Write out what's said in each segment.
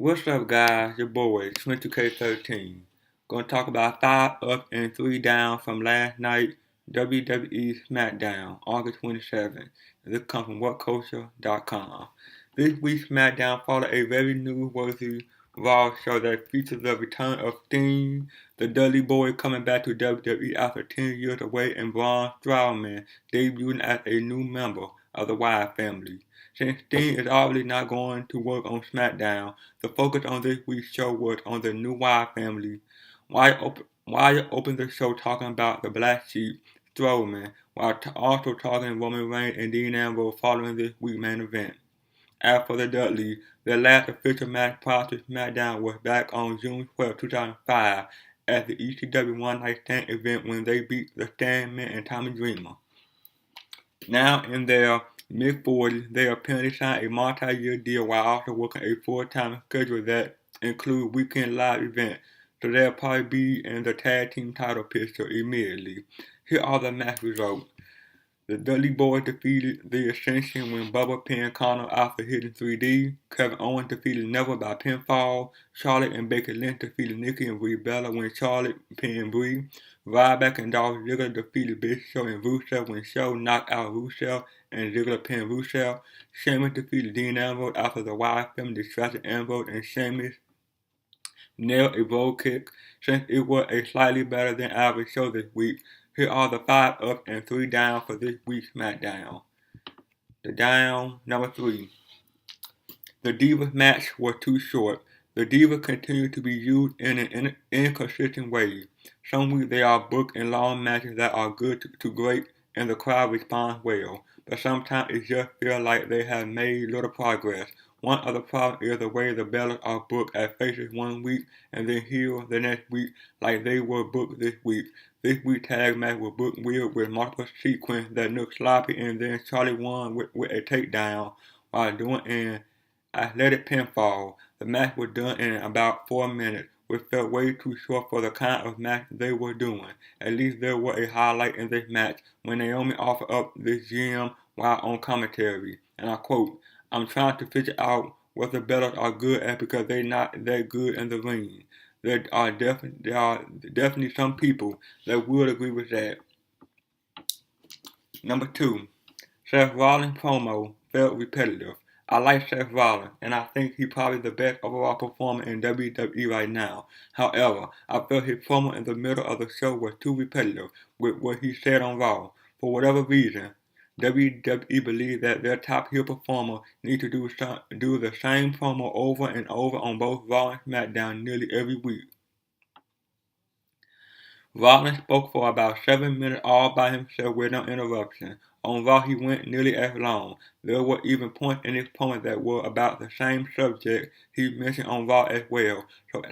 What's up, guys? Your boy, 22K13. Gonna talk about 5 up and 3 down from last night, WWE SmackDown, August 27th. This comes from WhatCulture.com. This week's SmackDown followed a very newsworthy Raw show that features the return of Sting, the Dudley Boy coming back to WWE after 10 years away, and Braun Strowman debuting as a new member of the Wyatt family. Since Sting is obviously not going to work on SmackDown, the focus on this week's show was on the new Wyatt family. Wyatt opened the show talking about the Black Sheep, Strowman, while also talking Roman Reigns and Dean Ambrose following this week's main event. As for the Dudleys, their last official match prior to SmackDown was back on June 12, 2005 at the ECW One Night Stand event when they beat the Sandman and Tommy Dreamer. Now in their mid-40s, they apparently signed a multi-year deal while also working a full-time schedule that includes weekend live events, so they'll probably be in the tag team title picture immediately. Here are the match results. The Dudley Boys defeated The Ascension when Bubba pinned Connor after hitting 3D. Kevin Owens defeated Neville by pinfall. Charlotte and Becky Lynch defeated Nikki and Brie Bella when Charlotte pinned Brie. Ryback and Dolph Ziggler defeated Big Show and Rusev when Show knocked out Rusev and Ziggler pinned Rusev. Sheamus defeated Dean Ambrose after the Wyatt family distracted Ambrose, and Sheamus nailed a roll kick. Since it was a slightly better than average show this week, here are the 5 up and 3 down for this week's SmackDown. The down, number 3. The Divas match was too short. The Divas continue to be used in an inconsistent way. Some weeks they are booked in long matches that are good to great and the crowd responds well, but sometimes it just feels like they have made little progress. One other problem is the way the belts are booked as faces one week and then heels the next week like they were booked this week. This week's tag match was booked weird with multiple sequences that looked sloppy, and then Charlie won with a takedown while doing an athletic pinfall. The match was done in about 4 minutes, which felt way too short for the kind of match they were doing. At least there was a highlight in this match when Naomi offered up this gem while on commentary, and I quote, "I'm trying to figure out what the belts are good at because they're not that good in the ring. There are definitely some people that would agree with that." Number 2. Seth Rollins' promo felt repetitive. I like Seth Rollins, and I think he's probably the best overall performer in WWE right now. However, I felt his promo in the middle of the show was too repetitive with what he said on Raw. For whatever reason, WWE believes that their top heel performer needs to do the same promo over and over on both Raw and SmackDown nearly every week. Rollins spoke for about 7 minutes all by himself with no interruption. On Raw he went nearly as long. There were even points in his promo that were about the same subject he mentioned on Raw as well.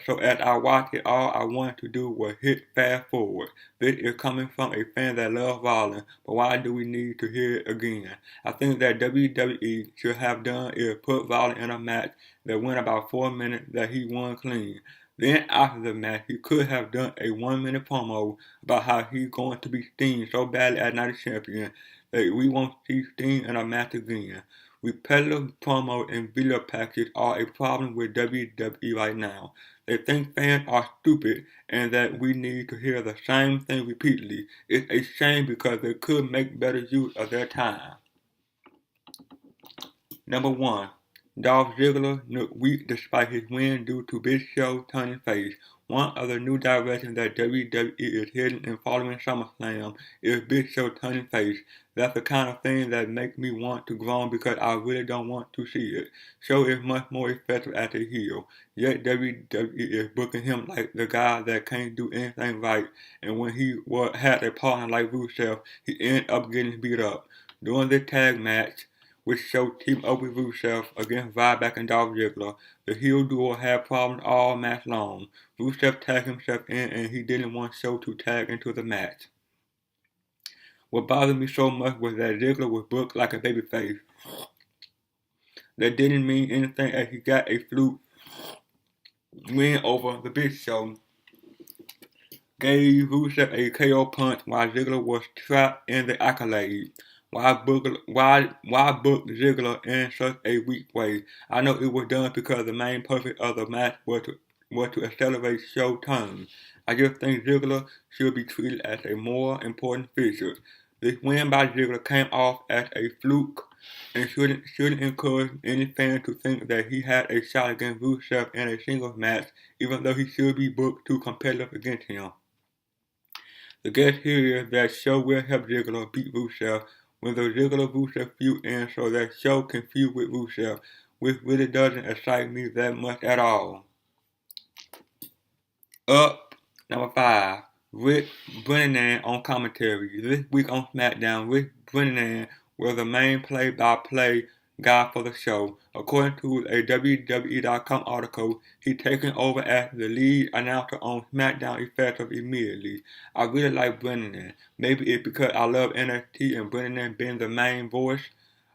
So as I watched it, all I wanted to do was hit fast forward. This is coming from a fan that loves Rollins, but why do we need to hear it again? I think that WWE should have done is put Rollins in a match that went about 4 minutes that he won clean. Then after the match, he could have done a 1-minute promo about how he's going to be Sting so badly as Night Champion that we won't see Sting in a match again. Repetitive promo and video packages are a problem with WWE right now. They think fans are stupid and that we need to hear the same thing repeatedly. It's a shame because they could make better use of their time. Number 1. Dolph Ziggler looked weak despite his win due to Big Show turning face. One of the new directions that WWE is heading in following SummerSlam is Big Show turning face. That's the kind of thing that makes me want to groan because I really don't want to see it. Show is much more effective as a heel, yet WWE is booking him like the guy that can't do anything right, and when he had a partner like Rusev, he ended up getting beat up. During this tag match, which Show teamed up with Rusev against Ryback and Dolph Ziggler. The heel duo had problems all match long. Rusev tagged himself in and he didn't want Show to tag into the match. What bothered me so much was that Ziggler was booked like a babyface. That didn't mean anything as he got a fluke win over the Big Show. Gave Rusev a KO punch while Ziggler was trapped in the accolade. Why book Ziggler in such a weak way? I know it was done because the main purpose of the match was to accelerate show turns. I just think Ziggler should be treated as a more important figure. This win by Ziggler came off as a fluke and shouldn't encourage any fan to think that he had a shot against Rusev in a singles match, even though he should be booked too competitive against him. The guess here is that Show will help Ziggler beat Rusev when the Ziggler-Rusev feud ends so that Show can feud with Rusev, which really doesn't excite me that much at all. Up, number 5, Rick Brennan on commentary. This week on SmackDown, Rick Brennan was the main play-by-play guy for the show. According to a WWE.com article, he's taking over as the lead announcer on SmackDown effective immediately. I really like Brennan. Maybe it's because I love NXT and Brennan being the main voice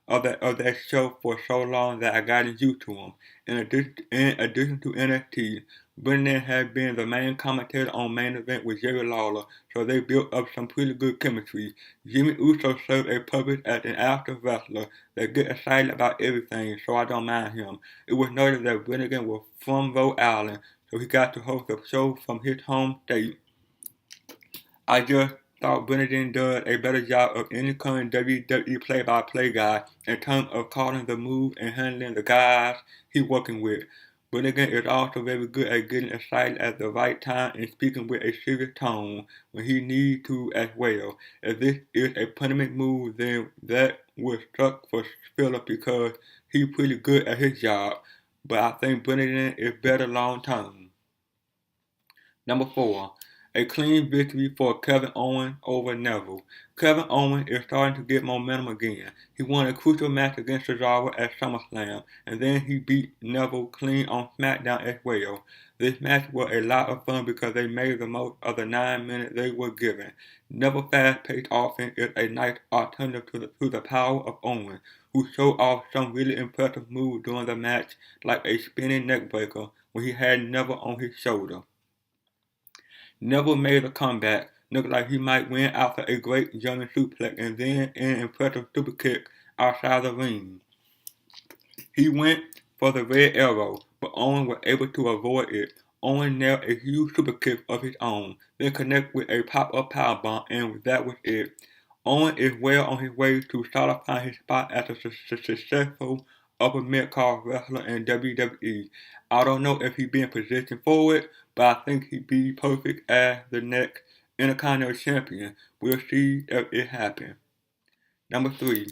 of that show for so long that I got used to him. In addition to NXT, Brennan has been the main commentator on Main Event with Jerry Lawler, so they built up some pretty good chemistry. Jimmy Uso served a purpose as an active wrestler that gets excited about everything, so I don't mind him. It was noted that Brennan was from Rhode Island, so he got to host a show from his home state. I just thought Brennan does a better job of any current WWE play-by-play guy in terms of calling the moves and handling the guys he's working with. Brennan is also very good at getting excited at the right time and speaking with a serious tone when he needs to as well. If this is a punishment move, then that would suck for Phillip because he's pretty good at his job, but I think Brennan is better long term. Number 4. A clean victory for Kevin Owens over Neville. Kevin Owens is starting to get momentum again. He won a crucial match against Cesaro at SummerSlam, and then he beat Neville clean on SmackDown as well. This match was a lot of fun because they made the most of the 9 minutes they were given. Neville's fast-paced offense is a nice alternative to the power of Owens, who showed off some really impressive moves during the match, like a spinning neckbreaker when he had Neville on his shoulder. Neville made a comeback, looked like he might win after a great German suplex and then an impressive super kick outside the ring. He went for the red arrow, but Owen was able to avoid it. Owen nailed a huge super kick of his own, then connected with a pop-up powerbomb, and that was it. Owen is well on his way to solidifying his spot as a successful upper mid-card wrestler in WWE. I don't know if he's being positioned for it, but I think he'd be perfect as the next Intercontinental Champion. We'll see if it happens. Number 3.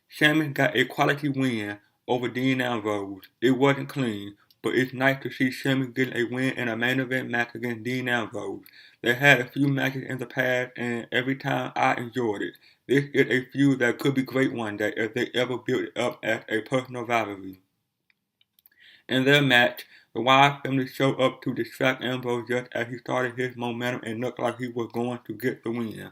Sheamus got a quality win over Dean Ambrose. It wasn't clean, but it's nice to see Sheamus getting a win in a main event match against Dean Ambrose. They had a few matches in the past, and every time I enjoyed it. This is a feud that could be great one day if they ever build it up as a personal rivalry. In their match, the Wyatt family showed up to distract Ambrose just as he started his momentum and looked like he was going to get the win.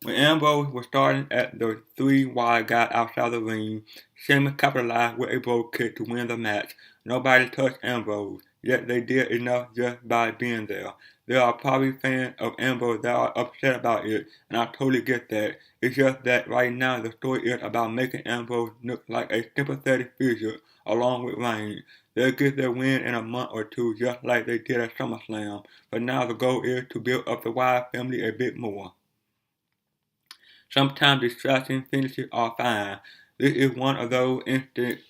When Ambrose was starting at the 3 Wyatt got outside the ring, Sheamus capitalized with a brogue kick to win the match. Nobody touched Ambrose, yet they did enough just by being there. There are probably fans of Ambrose that are upset about it, and I totally get that. It's just that right now the story is about making Ambrose look like a sympathetic figure along with Reigns. They'll get their win in a month or two just like they did at SummerSlam, but now the goal is to build up the Wyatt family a bit more. Sometimes distracting finishes are fine. This is one of those instances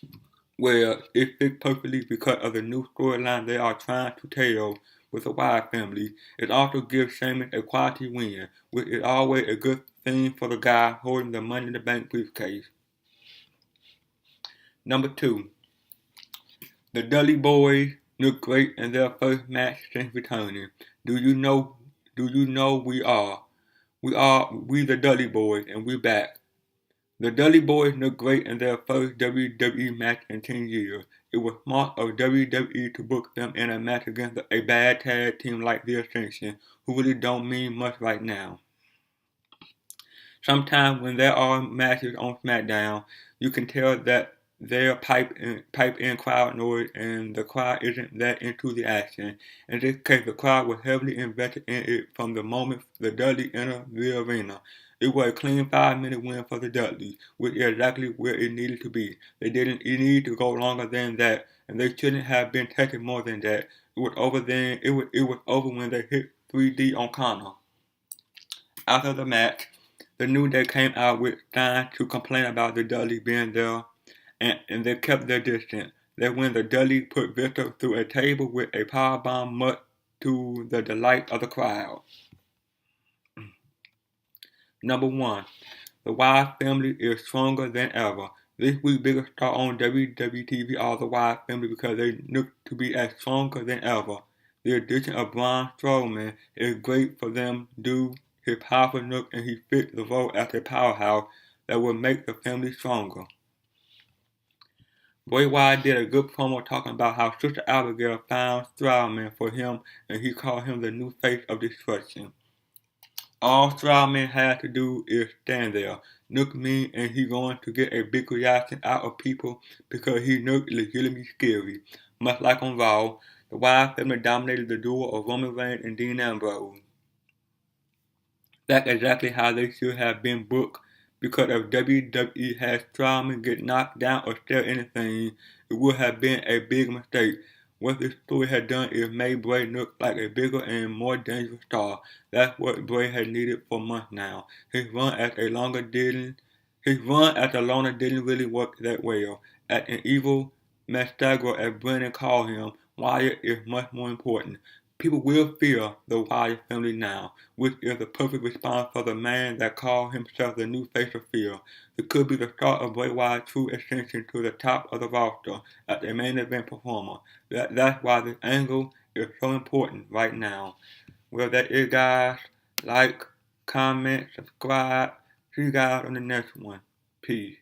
where it fits perfectly because of the new storyline they are trying to tell with the Wyatt family. It also gives Sheamus a quality win, which is always a good thing for the guy holding the Money in the Bank briefcase. Number 2. The Dudley Boys look great in their first match since returning. Do you know we are? We the Dudley Boys, and we're back. The Dudley Boys look great in their first WWE match in 10 years. It was smart of WWE to book them in a match against a bad tag team like the Ascension, who really don't mean much right now. Sometimes when there are matches on SmackDown, you can tell that they're pipe in crowd noise and the crowd isn't that into the action. In this case, the crowd was heavily invested in it from the moment the Dudley entered the arena. It was a clean 5-minute win for the Dudleys, which is exactly where it needed to be. They didn't need to go longer than that, and they shouldn't have been taking more than that. It was over then. It was over when they hit 3D on Connor. After the match, the New Day came out with signs to complain about the Dudleys being there, and they kept their distance. That's when the Dudleys put Victor through a table with a powerbomb, much to the delight of the crowd. Number 1. The Wyatt family is stronger than ever. This week's biggest star on WWE TV are the Wyatt family because they look to be as stronger than ever. The addition of Braun Strowman is great for them due his powerful look, and he fits the role as a powerhouse that will make the family stronger. Bray Wyatt did a good promo talking about how Sister Abigail found Strowman for him, and he called him the new face of destruction. All Strowman had to do is stand there, look mean, and he going to get a big reaction out of people because he looked legitimately scary. Much like on Raw, the Wyatt family dominated the duo of Roman Reigns and Dean Ambrose. That's exactly how they should have been booked, because if WWE had Strowman get knocked down or steal anything, it would have been a big mistake. What this story had done is made Bray look like a bigger and more dangerous star. That's what Bray had needed for months now. His run as the loner didn't really work that well. At an evil Mastagro, as Brennan called him, Wyatt is much more important. People will fear the Wyatt family now, which is the perfect response for the man that called himself the new face of fear. It could be the start of Bray Wyatt's true ascension to the top of the roster as a main event performer. That's why this angle is so important right now. Well, that is, guys. Like, comment, subscribe. See you guys on the next one. Peace.